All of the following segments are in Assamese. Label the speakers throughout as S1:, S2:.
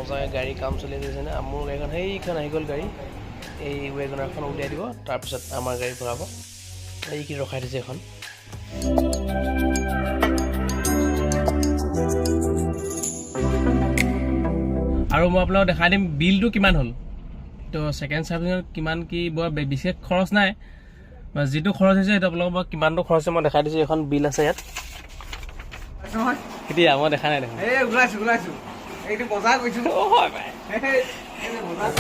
S1: মজাকৈ গাড়ী কাম চলি আছে যেনে মোৰ গাড়ীখন সেইখন আহি গ'ল গাড়ী এই ৱেগনাৰখন উলিয়াই দিব তাৰপিছত আমাৰ গাড়ী ভৰাব এইখিনি ৰখাই দিছে এখন আৰু মই আপোনাক দেখাই দিম বিলটো কিমান হ'ল তো সেকেন্ড সার্ভিসিংত কিমান কি বৰ বিশেষ খৰচ নাই যেটো খৰচ হৈছে এটা আপোনাক মই কিমানটো খৰচ হৈছে মই দেখাই দিছো এখন বিল আছে ইয়াত কেতিয়া মই দেখা নাই দেখোন এই ওলাইছো এইটো বজাৰ কৰিছো অ হয় ভাই এই বজাৰ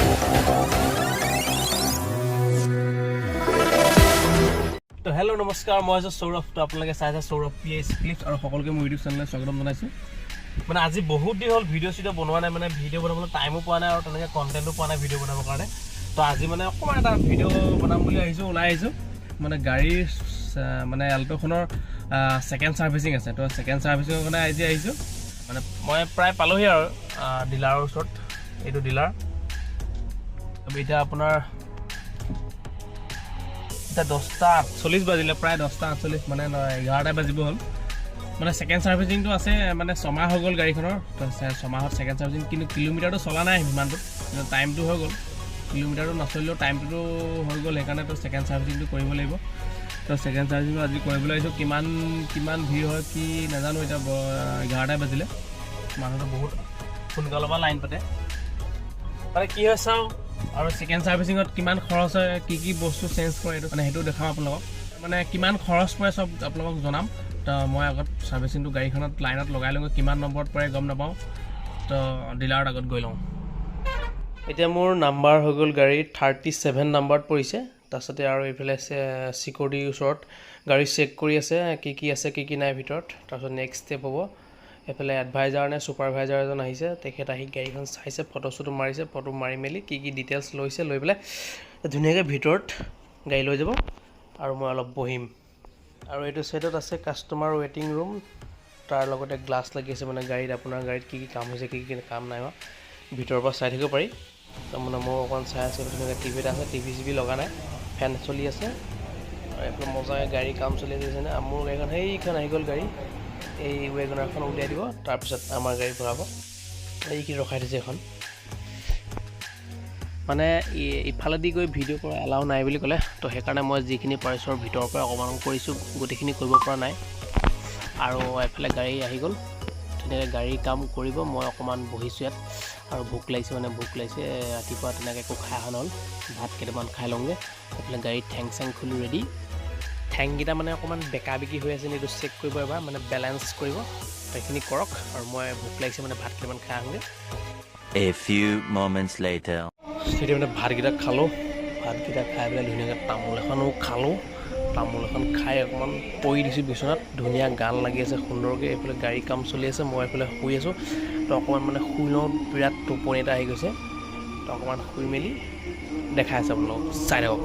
S1: তো হেল্ল' নমস্কাৰ মই আছো সৌৰভ তো আপোনালোকে চাইছে সৌৰভ পিএস ক্লিপ আৰু সকলোকে মোৰ ইউটিউব চেনেললৈ স্বাগতম জনাইছো মানে আজি বহুত দিন হ'ল ভিডিঅ' চিডিঅ' বনোৱা নাই মানে ভিডিঅ' বনাবলৈ টাইমো পোৱা নাই আৰু তেনেকৈ কণ্টেণ্টো পোৱা নাই ভিডিঅ' বনাবৰ কাৰণে তো আজি মানে অকণমান এটা ভিডিঅ' বনাম বুলি ওলাই আহিছোঁ মানে গাড়ীৰ মানে আল্ট'খনৰ ছেকেণ্ড ছাৰ্ভিচিং আছে তো ছেকেণ্ড ছাৰ্ভিচিঙৰ কাৰণে আজি আহিছোঁ মানে মই প্ৰায় পালোহি আৰু ডিলাৰৰ ওচৰত এইটো ডিলাৰ এতিয়া আপোনাৰ এতিয়া 10:48 বাজিলে প্ৰায় 10:48 মানে 11টা বাজিব হ'ল মানে ছেকেণ্ড ছাৰ্ভিচিংটো আছে মানে 6 মাহ হৈ গ'ল গাড়ীখনৰ তো 6 মাহত ছেকেণ্ড ছাৰ্ভিচিং কিন্তু কিলোমিটাৰটো চলা নাই সিমানটো কিন্তু টাইমটো হৈ গ'ল কিলোমিটাৰটো নচলিলেও টাইমটো হৈ গ'ল সেইকাৰণে তো ছেকেণ্ড ছাৰ্ভিচিংটো কৰিব লাগিব তো ছেকেণ্ড ছাৰ্ভিচিংটো আজি কৰিবলৈ আহিছোঁ কিমান ভিৰ হয় কি নাজানো এতিয়া 11টা বাজিলে মানুহটো বহুত সোনকালৰ পৰা লাইন পাতে মানে কি হয় চাওঁ আৰু ছেকেণ্ড ছাৰ্ভিচিঙত কিমান খৰচ হয় কি বস্তু চেঞ্জ কৰে এইটো মানে সেইটো দেখাম আপোনালোকক মানে কিমান খৰচ পৰে চব আপোনালোকক জনাম তো মই আগত ছাৰ্ভিচিংটো গাড়ীখনত লাইনত লগাই লওঁ কিমান নম্বৰত পৰে গম নাপাওঁ তো ডিলাৰত আগত গৈ লওঁ এতিয়া মোৰ নাম্বাৰ হৈ গ'ল গাড়ী 37 নাম্বাৰত পৰিছে তাৰপিছতে আৰু এইফালে চিকিউৰিটিৰ ওচৰত গাড়ী চেক কৰি আছে কি আছে কি নাই ভিতৰত তাৰপিছত নেক্সট ষ্টেপ হ'ব এইফালে এডভাইজাৰ নে ছুপাৰভাইজাৰ এজন আহিছে তেখেত আহি গাড়ীখন চাইছে ফটো মাৰিছে ফটো মাৰি মেলি কি ডিটেইলছ লৈছে লৈ পেলাই ধুনীয়াকৈ ভিতৰত গাড়ী লৈ যাব আৰু মই অলপ বহিম আৰু এইটো সাইডত আছে কাস্টমাৰ ৱেটিং ৰুম তাৰ লগতে গ্লাছ লাগি আছে মানে গাড়ীত আপোনাৰ গাড়ীত কি কাম হৈছে কি কাম নাই হোৱা ভিতৰৰ পৰা চাই থাকিব পাৰি তাৰমানে মই অকণ চাই আছোঁ ধুনীয়াকৈ টিভি এটা আছে টিভি লগা নাই ফেন চলি আছে আৰু এইফালে মজাকৈ গাড়ী কাম চলি আছে যেনে মোৰ গাড়ীখন সেইখন আহি গ'ল গাড়ী এই ৱেগনাৰখন উলিয়াই দিব তাৰপিছত আমাৰ গাড়ী ভৰাব এইখিনি ৰখাই দিছে এখন মানে ইফালেদি গৈ ভিডিঅ' কৰা এলাও নাই বুলি ক'লে তো সেইকাৰণে মই যিখিনি পাৰিছোঁ ভিতৰৰ পৰা অকণমান কৰিছোঁ গোটেইখিনি কৰিব পৰা নাই আৰু এইফালে গাড়ী আহি গ'ল তেনেকৈ গাড়ী কাম কৰিব মই অকণমান বহিছোঁ ইয়াত আৰু ভোক লাগিছে ৰাতিপুৱা তেনেকৈ একো খাই অহা নহ'ল ভাত কেইটামান খাই লওঁগৈ এইফালে গাড়ীত ঠেং খুলি ৰেডি ঠেংকেইটা মানে অকণমান বেকা বেকি হৈ আছে এইটো চেক কৰিব এবাৰ মানে বেলেঞ্চ কৰিব সেইখিনি কৰক আৰু মই ভোক লাগিছে মানে ভাত কেইটামান খাই আহোঁগৈ
S2: A few moments later
S1: তেতিয়া মানে ভাতকেইটা খালোঁ ভাতকেইটা খাই পেলাই ধুনীয়াকৈ তামোল এখনো খালোঁ তামোল এখন খাই অকণমান পৰি দিছোঁ বিচনাত ধুনীয়া গান লাগি আছে সুন্দৰকৈ এইফালে গাড়ী কাম চলি আছে মই এইফালে শুই আছোঁ তো অকণমান মানে শুই লওঁ বিৰাট টোপনি এটা আহি গৈছে তো অকণমান শুই মেলি দেখাই আছে আপোনালোকক চাই থাকক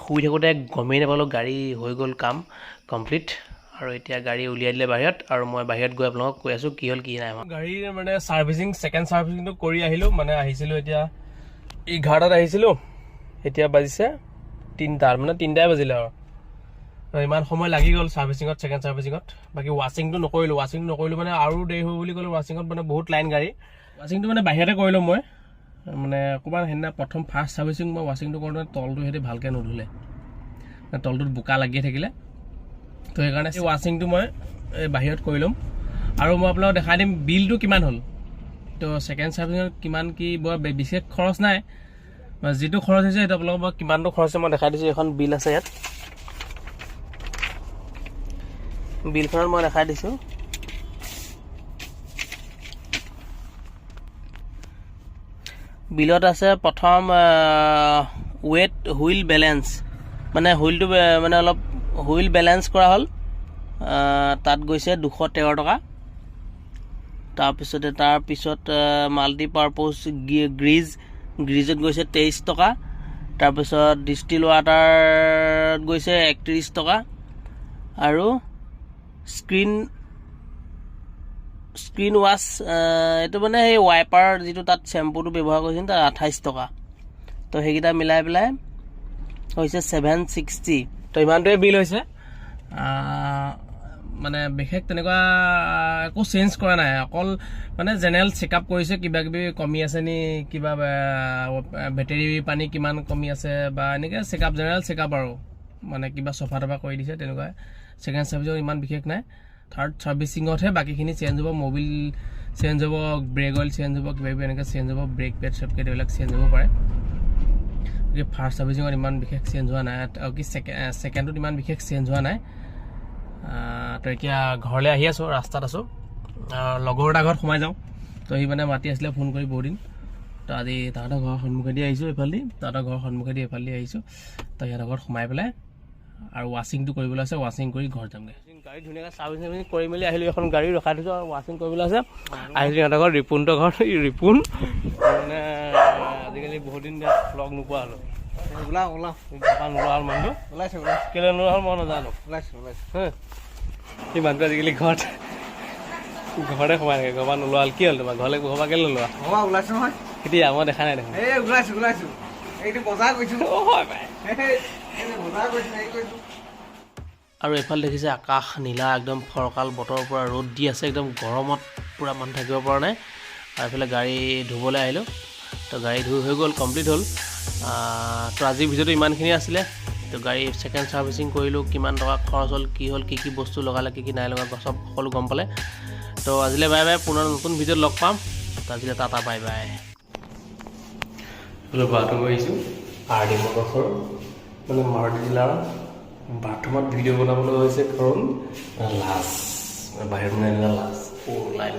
S1: শুই থাকোঁতে গমেই নাপালোঁ গাড়ী হৈ গ'ল কাম কমপ্লিট আৰু এতিয়া গাড়ী উলিয়াই দিলে বাহিৰত আৰু মই বাহিৰত গৈ আপোনালোকক কৈ আছোঁ কি হ'ল কি নাই গাড়ীৰ মানে ছাৰ্ভিচিং ছেকেণ্ড ছাৰ্ভিচিংটো কৰি আহিলোঁ মানে আহিছিলোঁ এতিয়া 11টাত আহিছিলোঁ এতিয়া বাজিছে 3টাত মানে 3টাই বাজিলে আৰু ইমান সময় লাগি গ'ল ছাৰ্ভিচিঙত ছেকেণ্ড ছাৰ্ভিচিঙত বাকী ৱাশ্বিংটো নকৰিলোঁ মানে আৰু দেৰি হ'ব বুলি ক'লোঁ ৱাশ্বিঙত মানে বহুত লাইন গাড়ী ৱাশ্বিংটো মানে বাহিৰতে কৰিলোঁ মই মানে অকণমান সেইদিনা প্ৰথম ফাৰ্ষ্ট ছাৰ্ভিচিং মই ৱাশ্বিংটো কৰোঁতে তলটো সিহঁতে ভালকৈ নুধুলে তলটোত বোকা লাগিয়ে থাকিলে তো সেইকাৰণে ৱাশ্বিংটো মই বাহিৰত কৰি ল'ম আৰু মই আপোনালোকক দেখাই দিম বিলটো কিমান হ'ল তো ছেকেণ্ড ছাৰ্ভিচিঙত কিমান কি বৰ বিশেষ খৰচ নাই যেটো খৰচ হৈছে সেইটো আপোনালোকক মই কিমানটো খৰচ হৈছে মই দেখাই দিছোঁ এখন বিল আছে ইয়াত বিলখনত মই দেখাই দিছোঁ বিলত আছে প্ৰথম ৱেট হুইল বেলেঞ্চ মানে হুইলটো মানে অলপ হুইল বেলেঞ্চ কৰা হ'ল তাত গৈছে 213 টকা তাৰপিছত মাল্টিপাৰপ'জ গ্ৰীজত গৈছে 23 টকা তাৰপিছত ডিষ্টিল ৱাটাৰত গৈছে 31 টকা আৰু স্ক্ৰীন ৱাছ এইটো মানে সেই ৱাইপাৰ যিটো তাত শ্বেম্পুটো ব্যৱহাৰ কৰিছিল তাত 28 টকা তো সেইকেইটা মিলাই পেলাই হৈছে 760 তো ইমানটোৱে বিল হৈছে মানে বিশেষ তেনেকুৱা একো চেঞ্জ কৰা নাই অকল মানে জেনেৰেল চেকআপ কৰিছে কিবা কিবি কমি আছে নি কিবা বেটাৰী পানী কিমান কমি আছে বা এনেকৈ চেকআপ জেনেৰেল চেকআপ আৰু মানে কিবা চফা তফা কৰি দিছে তেনেকুৱা ছেকেণ্ড ছাৰ্ভিচিঙত ইমান বিশেষ নাই থাৰ্ড ছাৰ্ভিচিঙতহে বাকীখিনি চেঞ্জ হ'ব মবিল চেঞ্জ হ'ব ব্ৰেক অইল চেঞ্জ হ'ব কিবা কিবি এনেকৈ চেঞ্জ হ'ব ব্ৰেক পেড চেপকেড এইবিলাক চেঞ্জ হ'ব পাৰে ফাৰ্ষ্ট ছাৰ্ভিচিঙত ইমান বিশেষ চেঞ্জ হোৱা নাই কি ছেকেণ্ডত ইমান বিশেষ চেঞ্জ হোৱা নাই তো এতিয়া ঘৰলৈ আহি আছোঁ ৰাস্তাত আছোঁ লগৰ এটা ঘৰত সোমাই যাওঁ তো সি মানে মাতি আছিলে ফোন কৰি বহুত দিন তো আজি তাহাঁতৰ ঘৰৰ সন্মুখেদি আহিছোঁ এইফালেদি তাহাঁতৰ ঘৰৰ সন্মুখেদি এইফালেদি আহিছোঁ তো সিহঁতৰ ঘৰত সোমাই পেলাই আৰু ৱাশ্বিংটো কৰিবলৈ আছে ৱাশ্বিং কৰি ঘৰ যামগৈ গাড়ী ধুনীয়াকৈ ছাৰ্ভিচিং কৰি মেলি আহিলোঁ এখন গাড়ী ৰখাই থৈছোঁ আৰু ৱাশ্বিং কৰিবলৈ আছে আহিছোঁ সিহঁতৰ ঘৰত ৰিপুণহঁতৰ ঘৰত ৰিপুণ মানে আজিকালি বহুত দিন লগ নোপোৱা হ'লোঁ নোলোৱা হ'ল মানুহটো ওলাইছে কেলৈ নোলোৱা হ'ল মই নাজানো ওলাইছোঁ সি মানুহটো আজিকালি ঘৰতে সোমাই থাকে ঘৰৰ পৰা নোলোৱা হ'ল কি হ'ল তোমাৰ ঘৰলৈ ঘৰৰ পৰা কেলৈ নোলোৱা
S3: ওলাইছোঁ নহয়
S1: কেতিয়া মই দেখা নাই দেখোন
S3: ওলাইছোঁ এইটো বজাৰ কৰিছোঁ
S1: আৰু এইফালে দেখিছে আকাশ নীলা একদম ফৰকাল বতৰৰ পৰা ৰ'দ দি আছে একদম গৰমত পূৰা মানুহ থাকিব পৰা নাই আৰু এইফালে গাড়ী ধুবলৈ আহিলোঁ তো গাড়ী ধুই হৈ গ'ল কমপ্লিট হ'ল তো আজিৰ ভিডিঅ'টো ইমানখিনি আছিলে তো গাড়ী ছেকেণ্ড ছাৰ্ভিচিং কৰিলোঁ কিমান টকা খৰচ হ'ল কি কি বস্তু লগালে কি নাই লগা চব সকলো গম পালে তো আজিলৈ বাই বাই পুনৰ নতুন ভিডিঅ'ত লগ পাম তো আজিলৈ টাটা বাই বাই বাথৰুম আহিছোঁ RD মটৰছৰ মানে মাৰুতি জিলাৰ বাথৰুমত ভিডিঅ' বনাবলৈ হৈছে কাৰণ লাজ বাহিৰত মানে লাজ লাইন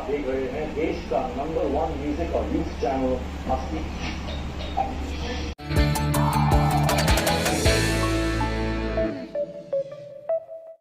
S4: देख रहे हैं देश का नंबर 1 म्यूजिक और न्यूज चैनल मस्ती